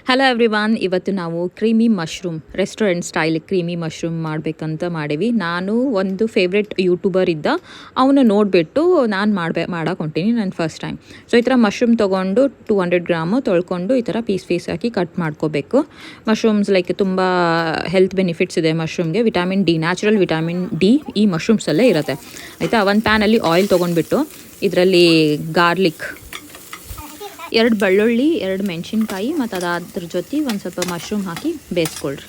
Hello everyone, ಇವತ್ತು ನಾವು creamy mushroom restaurant style creamy mushroom ಮಾಡಬೇಕಂತ ಮಾಡೀವಿ. ನಾನು ಒಂದು ಫೇವ್ರೆಟ್ ಯೂಟ್ಯೂಬರ್ ಇದ್ದ ಅವನು ನೋಡಿಬಿಟ್ಟು ನಾನು ಮಾಡಕ್ಕೆ ಹೊಂಟೀನಿ ನನ್ನ ಫಸ್ಟ್ ಟೈಮ್. ಸೊ ಈ ಥರ ಮಶ್ರೂಮ್ ತೊಗೊಂಡು 200 ಗ್ರಾಮು ತೊಳ್ಕೊಂಡು ಈ ಥರ ಪೀಸ್ ಹಾಕಿ ಕಟ್ ಮಾಡ್ಕೋಬೇಕು. ಮಶ್ರೂಮ್ಸ್ ಲೈಕ್ ತುಂಬ ಹೆಲ್ತ್ ಬೆನಿಫಿಟ್ಸ್ ಇದೆ ಮಶ್ರೂಮ್ಗೆ. Vitamin D, natural vitamin D ಈ ಮಶ್ರೂಮ್ಸಲ್ಲೇ ಇರುತ್ತೆ ಆಯಿತಾ. ಒಂದು ಪ್ಯಾನಲ್ಲಿ ಆಯಿಲ್ ತೊಗೊಂಡ್ಬಿಟ್ಟು ಇದರಲ್ಲಿ ಗಾರ್ಲಿಕ್, 2 ಬೆಳ್ಳುಳ್ಳಿ, 2 ಮೆಣಸಿನ್ಕಾಯಿ ಮತ್ತು ಅದ್ರ ಜೊತೆ ಒಂದು ಸ್ವಲ್ಪ ಮಶ್ರೂಮ್ ಹಾಕಿ ಬೇಯಿಸ್ಕೊಳ್ರಿ.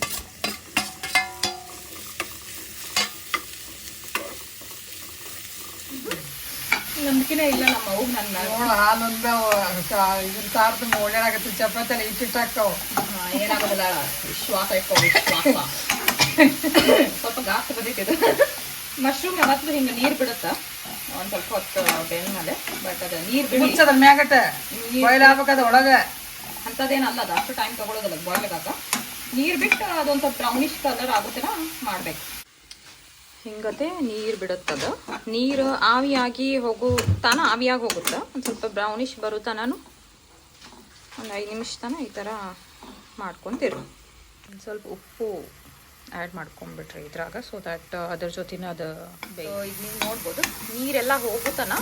ನಂಬಿಕೆನೇ ಇಲ್ಲ ನಮ್ಮ ಅವು ನನ್ನ ಹಾಲೊಂದ ಇದನ್ನ ಸಾರ್ದು ಓಡಾಡಕತ್ತಿ ಚಪಾತಿ ಇಟ್ಟಿಟ್ಟಾಕವು ಏನಾಗೋದಿಲ್ಲ. ವಿಶ್ವಾಸ ವಿಶ್ವಾಸ ಸ್ವಲ್ಪ ಗಾತ್ರ ಬದೀತಿದೆ. ಮಶ್ರೂಮ್ ಯಾವತ್ತೂ ಹಿಂಗೆ ನೀರು ಬಿಡುತ್ತಾ ಒಂದು ಸ್ವಲ್ಪ ಹೊತ್ತು ಬೆಂದ್ಮೇಲೆ. ಬಟ್ ಅದು ನೀರು ಬಿಡಿಸೋದ್ರ ಮ್ಯಾಗಟ ಬಾಯ್ಲ್ ಆಗ್ಬೇಕದ ಒಳಗೆ ಅಂಥದ್ದೇನಲ್ಲ, ಅದು ಅಷ್ಟು ಟೈಮ್ ತೊಗೊಳೋದಿಲ್ಲ ಬಾಯ್ಲಿಗಾಕ. ನೀರು ಬಿಟ್ಟು ಅದೊಂದು ಸ್ವಲ್ಪ ಬ್ರೌನಿಶ್ ಕಲರ್ ಆಗುತ್ತೇನ ಮಾಡಬೇಕು. ಹಿಂಗತೆ ನೀರು ಬಿಡುತ್ತದ. ನೀರು ಆವಿಯಾಗಿ ಆವಿಯಾಗಿ ಹೋಗುತ್ತೆ. ಒಂದು ಸ್ವಲ್ಪ ಬ್ರೌನಿಶ್ ಬರುತ್ತಾ ನಾನು ಒಂದು 5 ನಿಮಿಷ ತನಕ ಈ ಥರ ಮಾಡ್ಕೊತಿರು. ಒಂದು ಸ್ವಲ್ಪ ಉಪ್ಪು ಆ್ಯಡ್ ಮಾಡ್ಕೊಂಬಿಟ್ರಿ ಇದ್ರಾಗ, ಸೊ ದ್ಯಾಟ್ ಅದ್ರ ಜೊತೆನ ಅದು ಈಗ ನೀವು ನೋಡ್ಬೋದು ನೀರೆಲ್ಲ ಹೋಗುತ್ತಾನ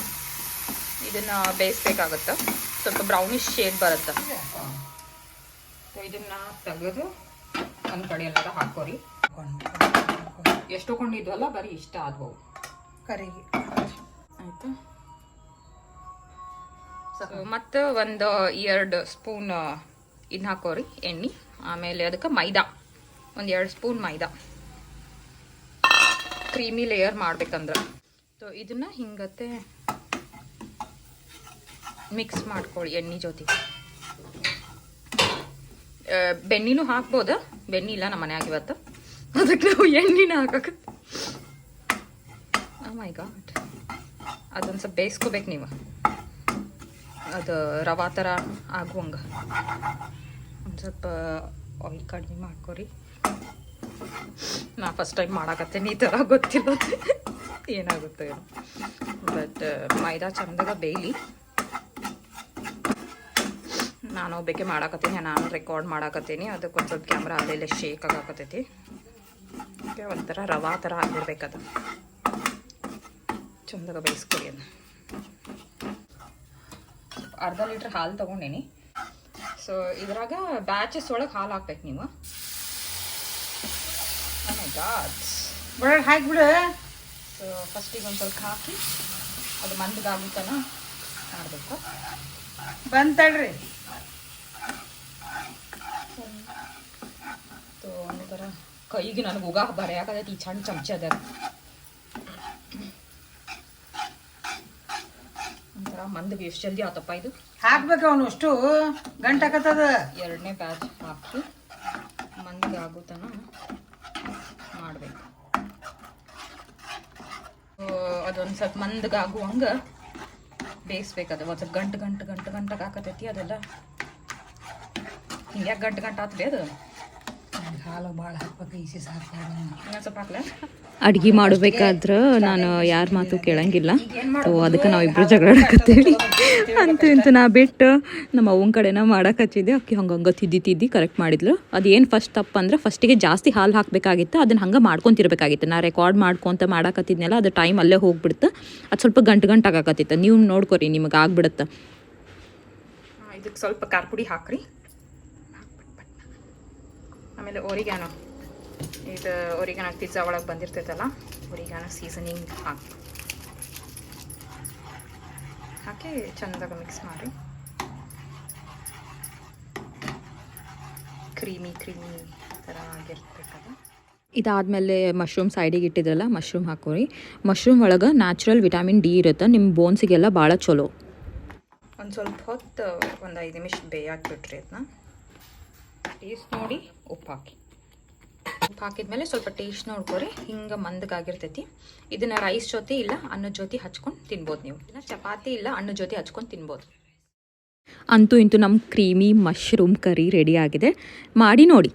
ಇದನ್ನು ಬೇಯಿಸ್ಬೇಕಾಗತ್ತೆ. ಸ್ವಲ್ಪ ಬ್ರೌನಿಶ್ ಶೇಡ್ ಬರುತ್ತೆ. ಸೊ ಇದನ್ನು ತೆಗೆದು ಒಂದು ಕಡೆ ಎಲ್ಲಾರ ಹಾಕೋರಿ. ಎಷ್ಟು ಕೊಂಡಿದ್ವಲ್ಲ ಬರೀ ಇಷ್ಟ ಆದ್ವು ಕರಿಗೆ ಆಯಿತಾ. ಮತ್ತು ಒಂದು 2 ಸ್ಪೂನ್ ಇದನ್ನ ಹಾಕೋರಿ ಎಣ್ಣೆ. ಆಮೇಲೆ ಅದಕ್ಕೆ ಮೈದಾ, ಒಂದು 2 ಸ್ಪೂನ್ ಮೈದಾ, ಕ್ರೀಮಿ ಲೇಯರ್ ಮಾಡ್ಬೇಕಂದ್ರೆ. ಸೊ ಇದನ್ನ ಹಿಂಗತ್ತೆ ಮಿಕ್ಸ್ ಮಾಡ್ಕೊಳ್ಳಿ ಎಣ್ಣೆ ಜೊತೆ. ಬೆಣ್ಣಿನೂ ಹಾಕ್ಬೋದ, ಬೆಣ್ಣೆ ಇಲ್ಲ ನಮ್ಮ ಮನ್ಯಾಗ ಇವತ್ತು, ಅದಕ್ಕೆ ನಾವು ಎಣ್ಣೆನ ಹಾಕಕ್ಕೆ. ಮೈ ಗಾಡ್, ಅದೊಂದು ಸ್ವಲ್ಪ ಬೇಯಿಸ್ಕೋಬೇಕು ನೀವು, ಅದು ರವಾ ಥರ ಆಗುವಂಗೆ. ಒಂದು ಸ್ವಲ್ಪ ಆಯಿಲ್ ಕಡಿಮೆ ಮಾಡ್ಕೊರಿ. ನಾ ಫಸ್ಟ್ ಟೈಮ್ ಮಾಡಾಕತ್ತೇನೆ ಈ ಥರ, ಗೊತ್ತಿಲ್ಲ ಏನಾಗುತ್ತೆ ಏನೋ. ಬಟ್ ಮೈದಾ ಚಂದಾಗ ಬೇಯಲಿ. ನಾನು ಬೇಕೆ ಮಾಡಾಕತ್ತೀನಿ, ನಾನು ರೆಕಾರ್ಡ್ ಮಾಡಾಕತ್ತೀನಿ. ಅದಕ್ಕೆ ಒಂದು ಸ್ವಲ್ಪ ಕ್ಯಾಮ್ರಾ ಅಲ್ಲೆಲ್ಲ ಶೇಕ್ ಆಗಾಕತ್ತೈತಿ. ಒಂಥರ ರವಾ ಥರ ಆಗಿರ್ಬೇಕದು. ಚಂದಾಗ ಬೇಯಿಸ್ಕೊಡಿ. ಅದು ಅರ್ಧ ಲೀಟ್ರ್ ಹಾಲು ತೊಗೊಂಡೇನಿ. ಸೊ ಇದ್ರಾಗ ಬ್ಯಾಚಸ್ ಒಳಗೆ ಹಾಲು ಹಾಕ್ಬೇಕು ನೀವು. ಹಾಕ್ಬಿಡು. ಸೊ ಫಸ್ಟಿಗೆ ಒಂದು ಸ್ವಲ್ಪ ಹಾಕಿ ಅದು ಮಂದಗಾಗುತ್ತನ ಮಾಡಬೇಕು. ಬಂತಳ್ರಿ. ಸೊ ಒಂಥರ ಕೈಗೆ ನನಗೆ ಉಗಾ ಬರೆಯಾಕತೈತಿ ಈ ಸಣ್ಣ ಚಮಚ ಅದ. ಒಂಥರ ಮಂದಿಗೆ ಎಷ್ಟು ಜಲ್ದಿ ಆತಪ್ಪ ಇದು. ಹಾಕ್ಬೇಕು ಅವನು ಅಷ್ಟು ಗಂಟಾಕತ್ತದ. 2ನೇ ಬ್ಯಾಚ್ ಹಾಕಿ ಮಂದಿಗೆ ಆಗುತ್ತನ ಮಾಡಬೇಕು. ಅದೊಂದು ಸ್ವಲ್ಪ ಮಂದಗಾಗುವಂಗೆ ಬೇಯಿಸ್ಬೇಕದು. ಒಂದು ಸ್ವಲ್ಪ ಗಂಟು ಹಾಕತೈತಿ ಅದೆಲ್ಲ. ಹಿಂಗೆ ಗಂಟು ಆತ್ರಿ ಅದು. ಹಾಲು ಭಾಳ ಹಾಕ್ಬೇಕು, ಈಸಿ ಸಾಕು. ಇನ್ನೊಂದು ಸ್ವಲ್ಪ ಹಾಕ್ಲ. ಅಡುಗೆ ಮಾಡಬೇಕಾದ್ರೆ ನಾನು ಯಾರ ಮಾತು ಕೇಳಂಗಿಲ್ಲ. ಸೊ ಅದಕ್ಕೆ ನಾವಿಬ್ಬರು ಜಗಳಾಡಕತ್ತೀವಿ. ಅಂತೂ ನಾ ಬಿಟ್ಟು ನಮ್ಮ ಅವ್ವನ ಕಡೆನ ಮಾಡಕ್ಕೆ ಹಚ್ಚಿದ್ದೆ. ಅಕ್ಕಿ ಹಂಗೆ ತಿದ್ದಿ ಕರೆಕ್ಟ್ ಮಾಡಿದ್ಲು. ಅದೇನು ಫಸ್ಟ್ ತಪ್ಪಂದ್ರೆ ಫಸ್ಟಿಗೆ ಜಾಸ್ತಿ ಹಾಲು ಹಾಕಬೇಕಾಗಿತ್ತು. ಅದನ್ನು ಹಂಗೆ ಮಾಡ್ಕೊತಿರ್ಬೇಕಾಗಿತ್ತು. ನಾ ರೆಕಾರ್ಡ್ ಮಾಡ್ಕೊತ ಮಾಡಾಕತ್ತಿದ್ನಲ್ಲ, ಅದು ಟೈಮ್ ಅಲ್ಲೇ ಹೋಗ್ಬಿಡುತ್ತೆ. ಅದು ಸ್ವಲ್ಪ ಗಂಟು ಆಗಾಕತ್ತಿತ್ತು. ನೀವು ನೋಡ್ಕೊರಿ, ನಿಮಗೆ ಆಗ್ಬಿಡುತ್ತೆ. ಇದಕ್ಕೆ ಸ್ವಲ್ಪ ಖಾರ ಪುಡಿ ಹಾಕ್ರಿ. ಆಮೇಲೆ ಒರಿಗ್ಯಾನೋ, ಇದು ಒರಿಗ್ಯಾನೋ ಪಿಜ್ಜಾ ಒಳಗೆ ಬಂದಿರ್ತೈತಲ್ಲ, ಒರಿಗ್ಯಾನೋ ಸೀಸನಿಂಗ್ ಹಾಕಿ ಚೆಂದಾಗ ಮಿಕ್ಸ್ ಮಾಡಿ. ಕ್ರೀಮಿ ಥರ ಆಗಿರ್ಬೇಕದು. ಇದಾದಮೇಲೆ ಮಶ್ರೂಮ್ ಸೈಡಿಗೆ ಇಟ್ಟಿದ್ರಲ್ಲ, ಮಶ್ರೂಮ್ ಹಾಕೋರಿ. ಮಶ್ರೂಮ್ ಒಳಗೆ ನ್ಯಾಚುರಲ್ ವಿಟಮಿನ್ ಡಿ ಇರುತ್ತೆ, ನಿಮ್ಮ ಬೋನ್ಸಿಗೆಲ್ಲ ಭಾಳ ಚಲೋ. ಒಂದು ಸ್ವಲ್ಪ ಹೊತ್ತು ಒಂದು 5 ನಿಮಿಷ ಬೇಯಾಕ್ಬಿಟ್ರಿ. ಅದನ್ನ ಟೇಸ್ಟ್ ನೋಡಿ ಉಪ್ಪು ಹಾಕಿದ್ಮೇಲೆ ಸ್ವಲ್ಪ ಟೇಸ್ಟ್ ನೋಡ್ಕೊರಿ. ಹಿಂಗೆ ಮಂದಗಾಗಿರ್ತೈತಿ. ಇದನ್ನು ರೈಸ್ ಜೊತೆ ಇಲ್ಲ ಅನ್ನದ ಜೊತೆ ಹಚ್ಕೊಂಡು ತಿನ್ಬೋದು ನೀವು. ಇಲ್ಲ ಚಪಾತಿ ಇಲ್ಲ ಅನ್ನದ ಜೊತೆ ಹಚ್ಕೊಂಡು ತಿನ್ಬೋದು. ಅಂತೂ ಇಂತೂ ನಮ್ಮ ಕ್ರೀಮಿ ಮಶ್ರೂಮ್ ಕರಿ ರೆಡಿ ಆಗಿದೆ. ಮಾಡಿ ನೋಡಿ.